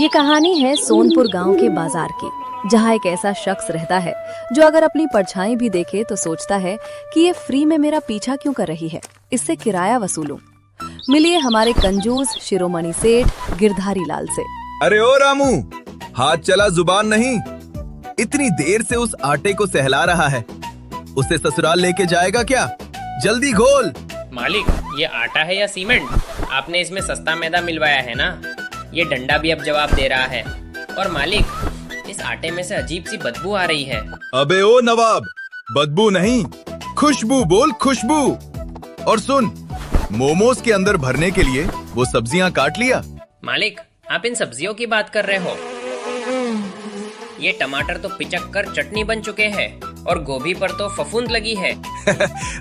ये कहानी है सोनपुर गांव के बाजार की, जहां एक ऐसा शख्स रहता है जो अगर अपनी परछाई भी देखे तो सोचता है कि ये फ्री में मेरा पीछा क्यों कर रही है, इससे किराया वसूलूं। मिलिए हमारे कंजूस शिरोमणि सेठ गिरधारी लाल से। अरे ओ रामू, हाथ चला जुबान नहीं। इतनी देर से उस आटे को सहला रहा है, उसे ससुराल लेके जाएगा क्या? जल्दी घोल। मालिक, ये आटा है या सीमेंट? आपने इसमें सस्ता मैदा मिलवाया है ना। ये डंडा भी अब जवाब दे रहा है। और मालिक, इस आटे में से अजीब सी बदबू आ रही है। अबे ओ नवाब, बदबू नहीं, खुशबू बोल, खुशबू। और सुन, मोमोज के अंदर भरने के लिए वो सब्जियां काट लिया? मालिक, आप इन सब्जियों की बात कर रहे हो? ये टमाटर तो पिचक कर चटनी बन चुके हैं और गोभी पर तो फफूंद लगी है।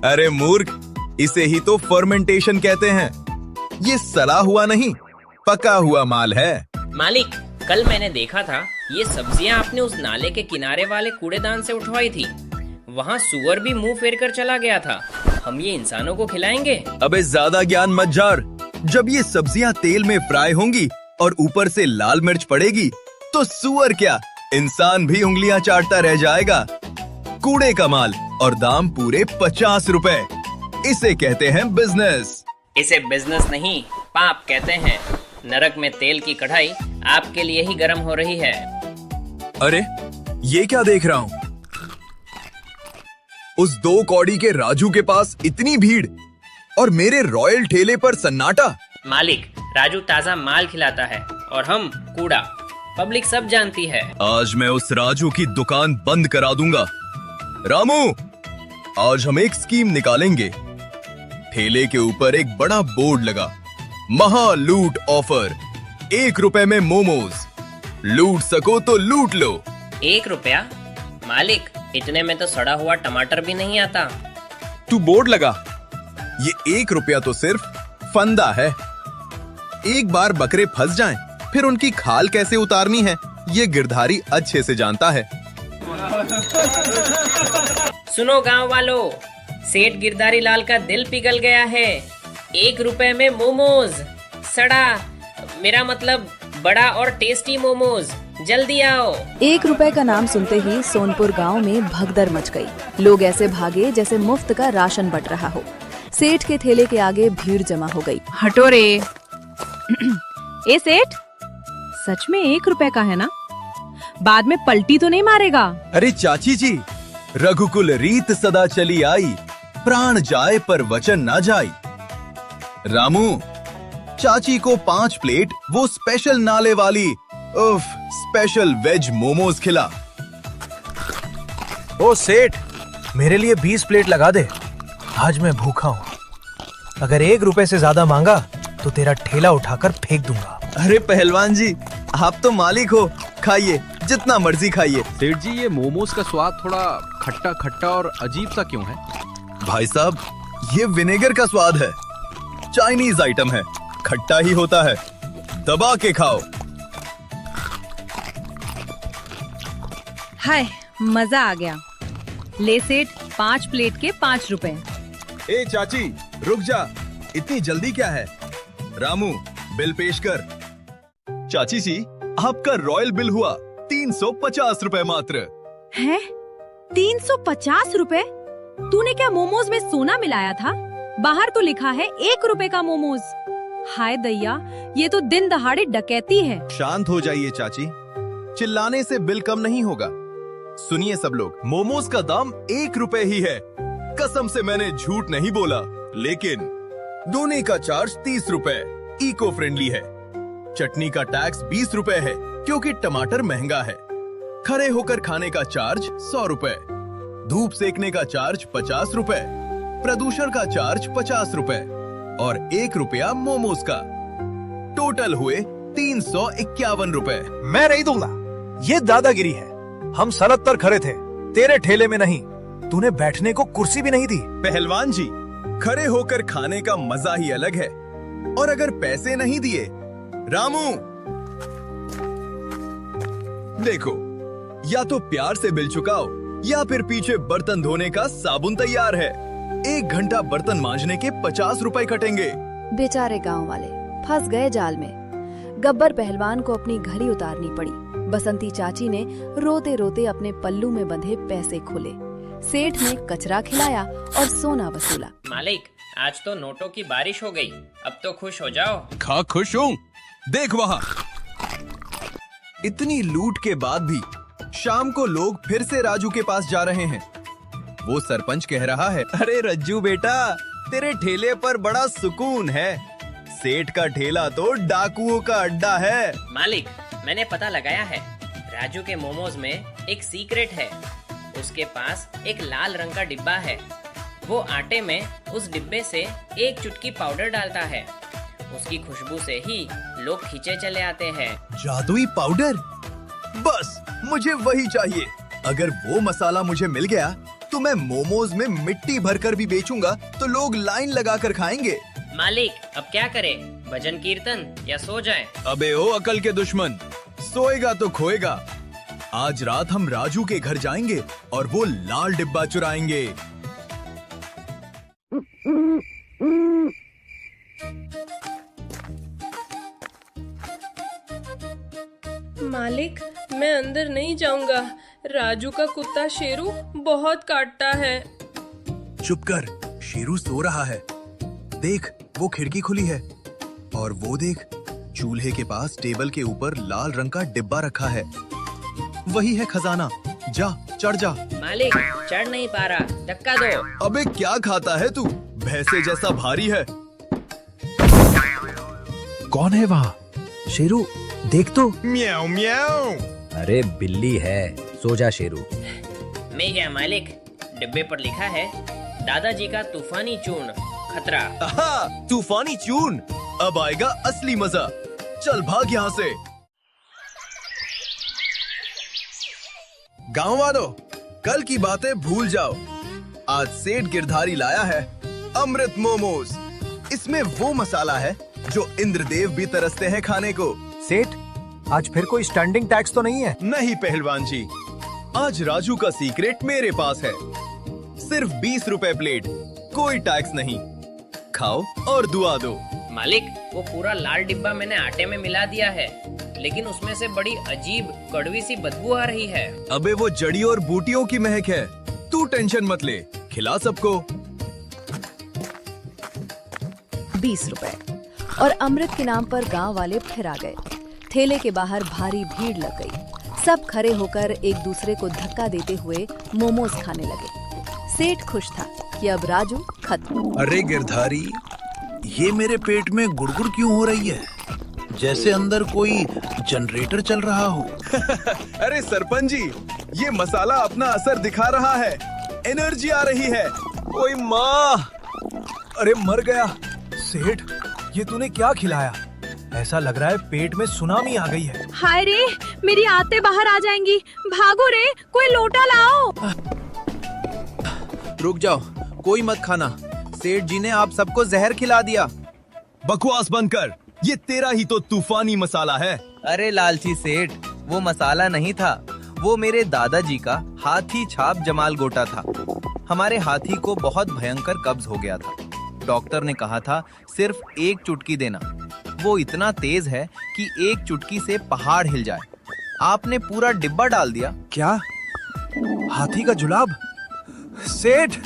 अरे मूर्ख, इसे ही तो फर्मेंटेशन कहते हैं। ये सड़ा हुआ नहीं, पका हुआ माल है। मालिक, कल मैंने देखा था ये सब्जियां आपने उस नाले के किनारे वाले कूड़ेदान से उठवाई थी। वहाँ सुअर भी मुंह फेर कर चला गया था। हम ये इंसानों को खिलाएंगे? अबे ज्यादा ज्ञान मत झाड़। जब ये सब्जियां तेल में फ्राई होंगी और ऊपर से लाल मिर्च पड़ेगी तो सुअर क्या, इंसान भी उंगलियां चाटता रह जाएगा। कूड़े का माल और दाम पूरे 50 रुपए। इसे कहते हैं बिजनेस। इसे बिजनेस नहीं, पाप कहते हैं। नरक में तेल की कढ़ाई आपके लिए ही गर्म हो रही है। अरे ये क्या देख रहा हूँ? उस 2 कौड़ी के राजू के पास इतनी भीड़ और मेरे रॉयल ठेले पर सन्नाटा। मालिक, राजू ताजा माल खिलाता है और हम कूड़ा। पब्लिक सब जानती है। आज मैं उस राजू की दुकान बंद करा दूंगा। रामू, आज हम एक स्कीम निकालेंगे। ठेले के ऊपर एक बड़ा बोर्ड लगा, महा लूट ऑफर। 1 रुपए में मोमोज, लूट सको तो लूट लो। 1 रुपया? मालिक, इतने में तो सड़ा हुआ टमाटर भी नहीं आता। तू बोर्ड लगा। ये 1 रुपया तो सिर्फ फंदा है। एक बार बकरे फंस जाएं, फिर उनकी खाल कैसे उतारनी है ये गिरधारी अच्छे से जानता है। सुनो गांव वालों, सेठ गिरधारी लाल का दिल पिघल गया है। 1 रुपए में मोमोज, सड़ा, मेरा मतलब बड़ा और टेस्टी मोमोज। जल्दी आओ। 1 रुपए का नाम सुनते ही सोनपुर गांव में भगदड़ मच गई। लोग ऐसे भागे जैसे मुफ्त का राशन बंट रहा हो। सेठ के ठेले के आगे भीड़ जमा हो गई। हटो रे। ए सेठ, सच में 1 रुपए का है ना? बाद में पलटी तो नहीं मारेगा? अरे चाची जी, रघुकुल रीत सदा चली आई, प्राण जाए पर वचन ना जाई। रामू, चाची को 5 प्लेट वो स्पेशल नाले वाली स्पेशल वेज मोमोज खिला। ओ सेठ, मेरे लिए 20 प्लेट लगा दे। आज मैं भूखा हूँ। अगर 1 रुपए से ज्यादा मांगा तो तेरा ठेला उठाकर फेंक दूंगा। अरे पहलवान जी, आप तो मालिक हो, खाइए जितना मर्जी खाइए। सेठ जी, ये मोमोज का स्वाद थोड़ा खट्टा खट्टा और अजीब सा क्यों है? भाई साहब, ये विनेगर का स्वाद है। चाइनीज आइटम है, खट्टा ही होता है। दबा के खाओ। हाय, मजा आ गया। ले सेठ, 5 प्लेट के 5 रुपए। ए चाची, रुक जा, इतनी जल्दी क्या है? रामू, बिल पेश कर। चाची जी, आपका रॉयल बिल हुआ 350 रुपए मात्र। हैं? 350 रुपए? तूने क्या मोमोज में सोना मिलाया था? बाहर तो लिखा है 1 रुपए का मोमोज। हाय दैया, ये तो दिन दहाड़े डकैती है। शांत हो जाइए चाची, चिल्लाने से बिल कम नहीं होगा। सुनिए सब लोग, मोमोज का दाम 1 रुपए ही है। कसम से मैंने झूठ नहीं बोला। लेकिन दोने का चार्ज 30 रुपए, इको फ्रेंडली है। चटनी का टैक्स 20 रुपए है क्योंकि टमाटर महंगा है। खड़े होकर खाने का चार्ज 100 रुपए, धूप सेकने का चार्ज 50 रुपए, प्रदूषण का चार्ज 50 रुपए और 1 रुपया मोमोज का। टोटल हुए 351 रुपए। मैं नहीं दूंगा, ये दादागिरी है। हम सड़क पर खड़े थे, तेरे ठेले में नहीं। तूने बैठने को कुर्सी भी नहीं दी। पहलवान जी, खड़े होकर खाने का मजा ही अलग है। और अगर पैसे नहीं दिए, रामू देखो, या तो प्यार से बिल चुकाओ या फिर पीछे बर्तन धोने का साबुन तैयार है। 1 घंटा बर्तन मांजने के 50 रुपए कटेंगे। बेचारे गांव वाले फंस गए जाल में। गब्बर पहलवान को अपनी घड़ी उतारनी पड़ी। बसंती चाची ने रोते रोते अपने पल्लू में बंधे पैसे खोले। सेठ ने कचरा खिलाया और सोना वसूला। मालिक, आज तो नोटों की बारिश हो गई, अब तो खुश हो जाओ। खा खुश हूँ। देख वहाँ, इतनी लूट के बाद भी शाम को लोग फिर से राजू के पास जा रहे हैं। वो सरपंच कह रहा है, अरे रज्जू बेटा, तेरे ठेले पर बड़ा सुकून है। सेठ का ठेला तो डाकुओं का अड्डा है। मालिक, मैंने पता लगाया है, राजू के मोमोज में एक सीक्रेट है। उसके पास एक लाल रंग का डिब्बा है। वो आटे में उस डिब्बे से एक चुटकी पाउडर डालता है। उसकी खुशबू से ही लोग खींचे चले आते हैं। जादुई पाउडर, बस मुझे वही चाहिए। अगर वो मसाला मुझे मिल गया तो मैं मोमोज में मिट्टी भरकर भी बेचूंगा तो लोग लाइन लगाकर खाएंगे। मालिक, अब क्या करें, भजन कीर्तन या सो जाएं? अबे ओ अकल के दुश्मन, सोएगा तो खोएगा। आज रात हम राजू के घर जाएंगे और वो लाल डिब्बा चुराएंगे। मालिक, मैं अंदर नहीं जाऊंगा। राजू का कुत्ता शेरू बहुत काटता है। चुप कर, शेरू सो रहा है। देख, वो खिड़की खुली है और वो देख, चूल्हे के पास टेबल के ऊपर लाल रंग का डिब्बा रखा है। वही है खजाना। जा, चढ़ जा। मालिक, चढ़ नहीं पा रहा, धक्का दो। अबे क्या खाता है तू? भैंसे जैसा भारी है। कौन है वहाँ? शेरू, देख तो। म्याऊ म्याऊ। अरे बिल्ली है, सो जा शेरू। मैं क्या मालिक, डिब्बे पर लिखा है दादाजी का तूफानी चूर्ण, खतरा। आहा, तूफानी चून। अब आएगा असली मजा। चल भाग यहाँ से। गाँव वालों, कल की बातें भूल जाओ। आज सेठ गिरधारी लाया है अमृत मोमोज। इसमें वो मसाला है जो इंद्रदेव भी तरसते हैं खाने को। सेठ, आज फिर कोई स्टैंडिंग टैक्स तो नहीं है? नहीं पहलवान जी, आज राजू का सीक्रेट मेरे पास है। सिर्फ 20 रुपए प्लेट, कोई टैक्स नहीं। खाओ और दुआ दो। मालिक, वो पूरा लाल डिब्बा मैंने आटे में मिला दिया है, लेकिन उसमें से बड़ी अजीब कड़वी सी बदबू आ रही है। अबे वो जड़ी और बूटियों की महक है। तू टेंशन मत ले, खिला सबको। 20 रुपए और अमृत के नाम पर गांव वाले फिर आ गए। ठेले के बाहर भारी भीड़ लग गई। सब खड़े होकर एक दूसरे को धक्का देते हुए मोमोज खाने लगे। सेठ खुश था कि अब राजू खत्म। अरे गिरधारी, ये मेरे पेट में गुड़गुड़ क्यों हो रही है? जैसे अंदर कोई जनरेटर चल रहा हो। अरे सरपंच जी, ये मसाला अपना असर दिखा रहा है। एनर्जी आ रही है। ओए माँ, अरे मर गया। सेठ, ये तूने क्या खिलाया? ऐसा लग रहा है पेट में सुनामी आ गई है। हाय रे, मेरी आते बाहर आ जाएंगी। भागो रे, कोई लोटा लाओ। रुक जाओ, कोई मत खाना। सेठ जी ने आप सबको जहर खिला दिया। बकवास बंद कर। ये तेरा ही तो तूफानी मसाला है। अरे लालची सेठ, वो मसाला नहीं था, वो मेरे दादाजी का हाथी छाप जमाल गोटा था। हमारे हाथी को बहुत भयंकर कब्ज हो गया था। डॉक्टर ने कहा था सिर्फ एक चुटकी देना। वो इतना तेज है कि एक चुटकी से पहाड़ हिल जाए। आपने पूरा डिब्बा डाल दिया। क्या? हाथी का जुलाब? सेठ,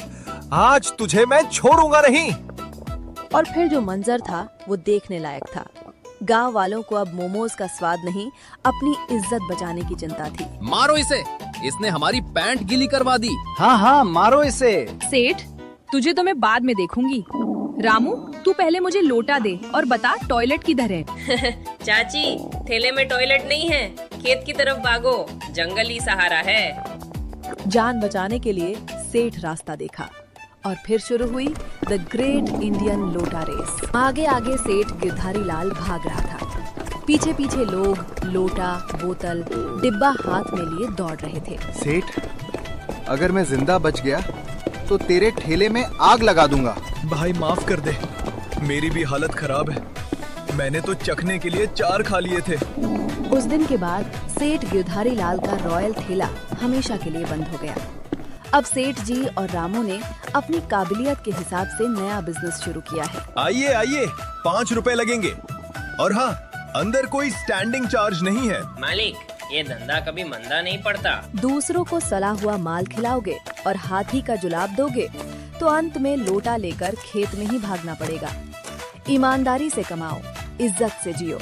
आज तुझे मैं छोड़ूंगा नहीं। और फिर जो मंजर था वो देखने लायक था। गांव वालों को अब मोमोज का स्वाद नहीं, अपनी इज्जत बचाने की चिंता थी। मारो इसे, इसने हमारी पैंट गीली करवा दी। हाँ हाँ, मारो इसे। सेठ, तुझे तो मैं बाद में देखूंगी। रामू, तू पहले मुझे लोटा दे और बता टॉयलेट किधर है। चाची, ठेले में टॉयलेट नहीं है, खेत की तरफ भागो, जंगल ही सहारा है। जान बचाने के लिए सेठ रास्ता देखा और फिर शुरू हुई द ग्रेट इंडियन लोटा रेस। आगे आगे सेठ गिरधारी लाल भाग रहा था। पीछे पीछे लोग लोटा, बोतल, डिब्बा हाथ में लिए दौड़ रहे थे। सेठ, अगर मैं जिंदा बच गया तो तेरे ठेले में आग लगा दूंगा। भाई माफ कर दे, मेरी भी हालत खराब है। मैंने तो चखने के लिए 4 खा लिए थे। उस दिन के बाद सेठ गिरधारी लाल का रॉयल ठेला हमेशा के लिए बंद हो गया। अब सेठ जी और रामू ने अपनी काबिलियत के हिसाब से नया बिजनेस शुरू किया है। आइए आइए, 5 रुपए लगेंगे। और हाँ, अंदर कोई स्टैंडिंग चार्ज नहीं है। मालिक, ये धंधा कभी मंदा नहीं पड़ता। दूसरों को सला हुआ माल खिलाओगे और हाथी का जुलाब दोगे तो अंत में लोटा लेकर खेत में ही भागना पड़ेगा। ईमानदारी से कमाओ, इज्जत से जियो।